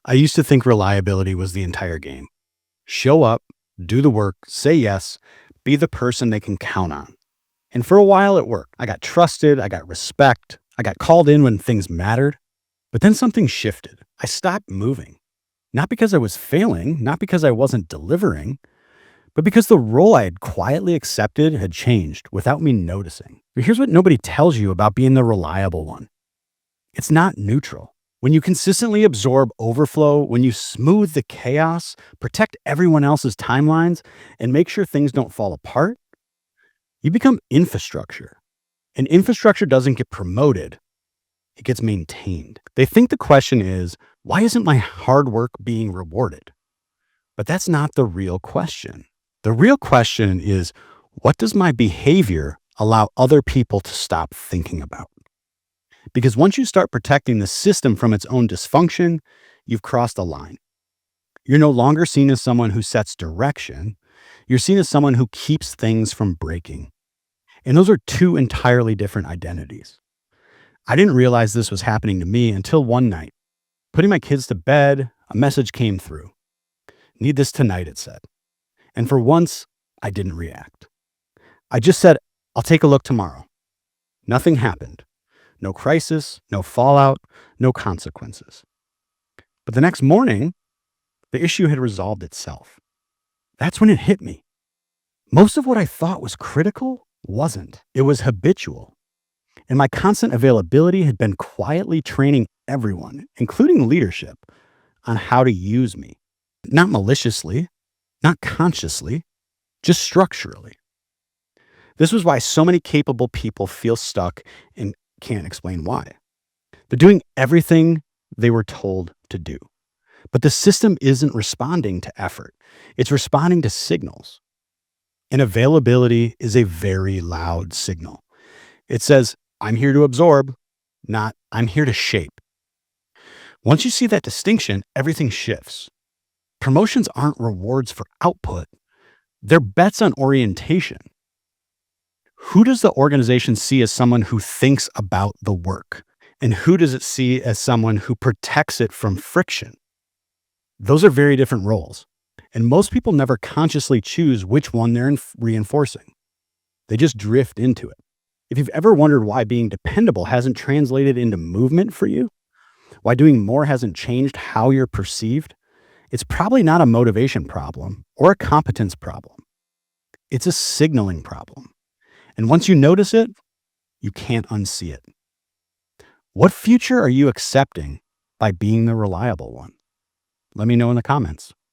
I used to think reliability was the entire game. Show up, do the work, say yes, be the person they can count on. And for a while it worked. I got trusted, I got respect, I got called in when things mattered. But then something shifted. I stopped moving. Not because I was failing, not because I wasn't delivering, but because the role I had quietly accepted had changed without me noticing. But here's what nobody tells you about being the reliable one: it's not neutral. When you consistently absorb overflow, when you smooth the chaos, protect everyone else's timelines, and make sure things don't fall apart, you become infrastructure. And infrastructure doesn't get promoted, it gets maintained. They think the question is, why isn't my hard work being rewarded? But that's not the real question. The real question is, what does my behavior allow other people to stop thinking about? Because once you start protecting the system from its own dysfunction, you've crossed a line. You're no longer seen as someone who sets direction. You're seen as someone who keeps things from breaking. And those are two entirely different identities. I didn't realize this was happening to me until one night. Putting my kids to bed, a message came through. Need this tonight, it said. And for once, I didn't react. I just said, I'll take a look tomorrow. Nothing happened. No crisis, no fallout, no consequences. But the next morning, the issue had resolved itself. That's when it hit me. Most of what I thought was critical wasn't. It was habitual. And my constant availability had been quietly training everyone, including leadership, on how to use me. Not maliciously, not consciously, just structurally. This was why so many capable people feel stuck and can't explain why. They're doing everything they were told to do. But the system isn't responding to effort, it's responding to signals. And availability is a very loud signal. It says, I'm here to absorb, not I'm here to shape. Once you see that distinction, everything shifts. Promotions aren't rewards for output, they're bets on orientation. Who does the organization see as someone who thinks about the work? And who does it see as someone who protects it from friction? Those are very different roles. And most people never consciously choose which one they're reinforcing. They just drift into it. If you've ever wondered why being dependable hasn't translated into movement for you, why doing more hasn't changed how you're perceived, it's probably not a motivation problem or a competence problem. It's a signaling problem. And once you notice it, you can't unsee it. What future are you accepting by being the reliable one? Let me know in the comments.